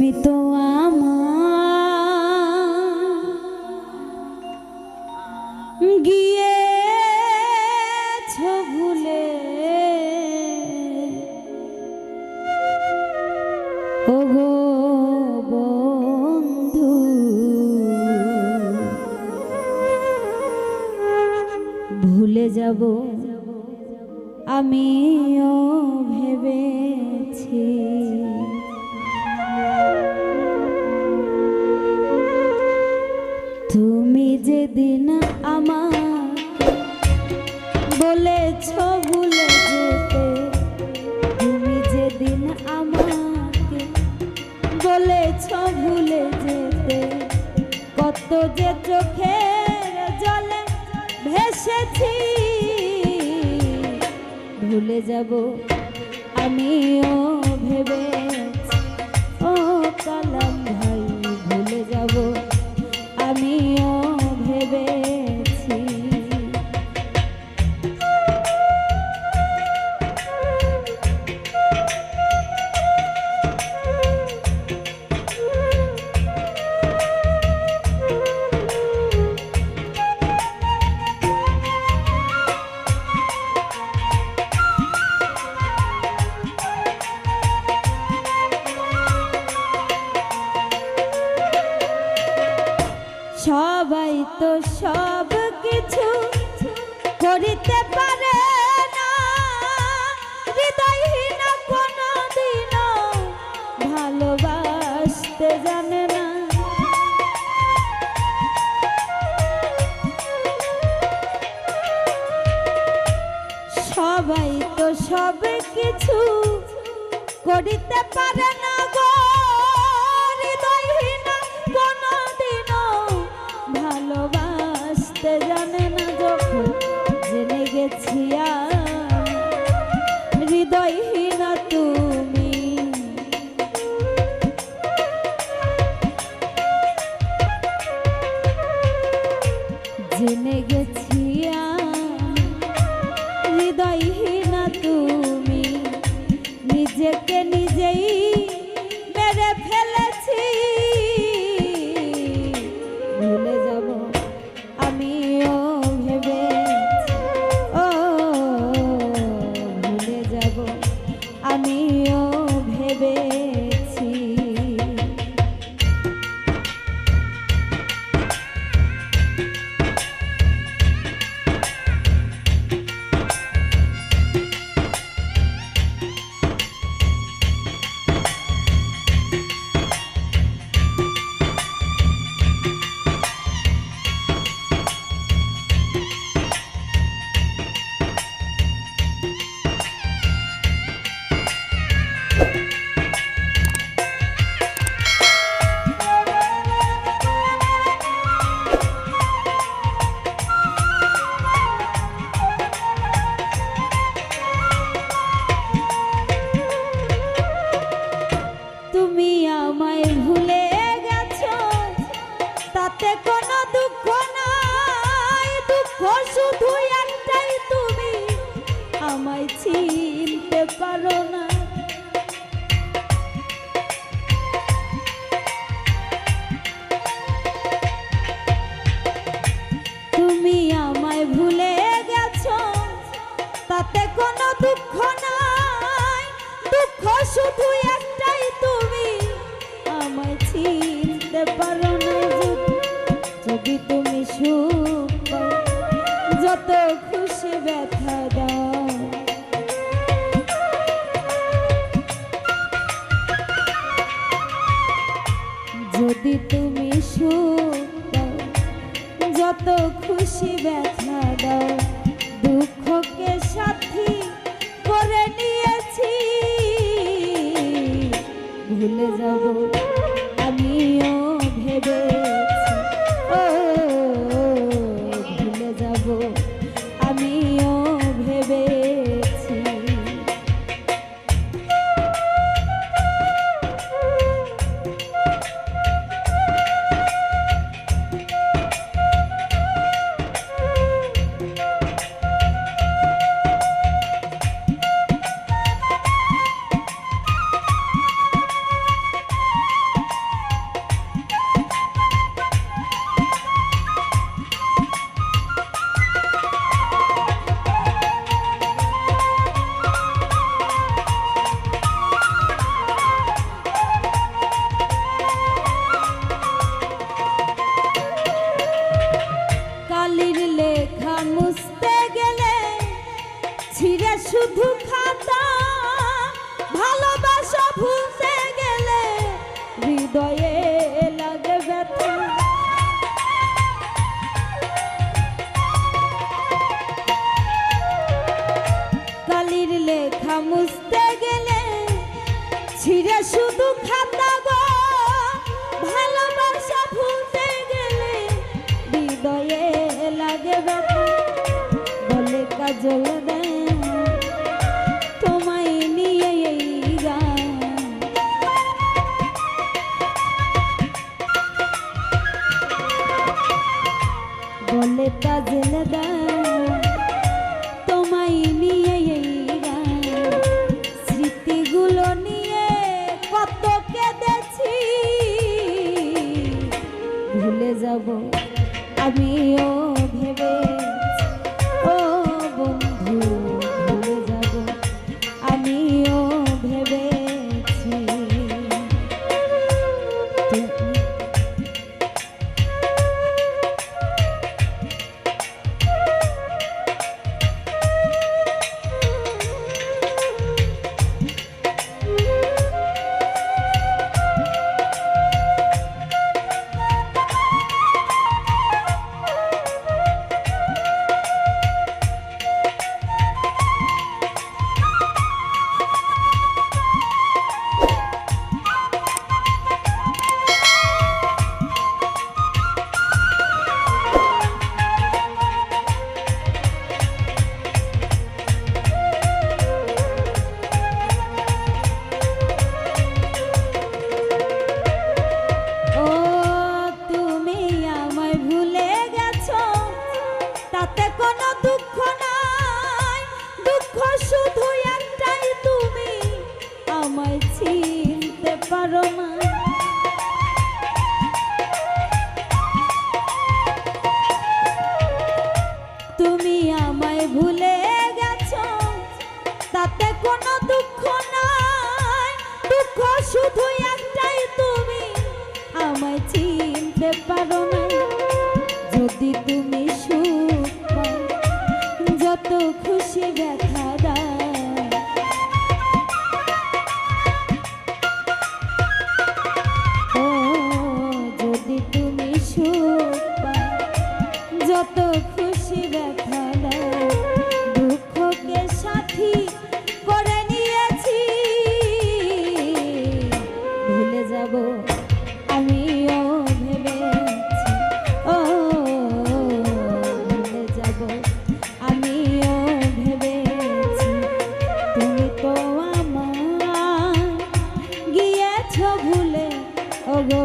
তুমি তো আমার গিয়েছ ভুলে, ওগো বন্ধু ভুলে যাব আমিও ভেবেছি। তুমি যেদিন আমাকে বলেছ ভুলে যেতে, তুমি যেদিন আমাকে বলেছ ভুলে যেতে, কত যে চোখের জলে ভেসেছি। ভুলে যাব আমিও ভেবেছি, ও কালাম ভাই ভুলে যাব আমিও ভেবেছি। সবাই তো সব কিছু করিতে পারে না, হৃদয়হীন কোনদিনও ভালোবাসতে জানে না। সবাই তো সব কিছু করিতে পারে না গো, হৃদয়হীন কোনদিনও ভালোবাসতে জানে না। যখন জেনে গেছি হৃদয়হীন তুমি, জেনে গেছি হৃদয়হীন তুমি, নিজেকে নিজেই মেরে ফেলেছি। ভুলে যাব আমিও ভেবেছি, ও ভুলে যাব আমিও ভেবেছি। তুমি আমায় ভুলে গেছো তাতে কোনো দুঃখ নাই, দুঃখ শুধু একটাই তুমি আমায় চিনতে পারো না। তুমি আমায় ভুলে গেছো তাতে কোনো দুঃখ নাই, দুঃখ শুধু একটাই তুমি আমায় চিনতে পারো না। যদি তুমি সুখ পাও, যত খুশি ব্যথা দাও, যদি তুমি সুখ পাও, যত খুশি ব্যথা দাও, দুঃখকে সাথী করে নিয়েছি। ভুলে যাব আমিও ভেবেছি, ও ভুলে যাব আমিও ভেবেছি। ছিঁড়ে শুধু খাতা গো ভালোবাসা ভুলতে গেলে হৃদয়ে লাগে ব্যথা বলে কাজল দেন তোমায় নিয়ে এই গান বলে কাজল দেন তোমায় নিয়ে এই গান স্মৃতিগুলো নিয়ে কত কেঁদেছি ভুলে যাব আমিও ভেবে ও বন্ধু ভুলে যাব আমিও ভেবেছি তুমি আমায় ভুলে গেছো তাতে কোনো দুঃখ নাই দুঃখ শুধু একটাই তুমি আমায় চিনতে পারো না যদি তুমি সুখ পাও যত খুশি ব্যথা দাও যদি তুমি সুখ পাও যত খুশি ব্যথা দাও দুঃখকে সাথী করে নিয়েছি ভুলে যাব আমিও ভেবেছি ও ভুলে যাব আমিও ভেবেছি তুমি তো আমার গিয়েছ ভুলে ওগো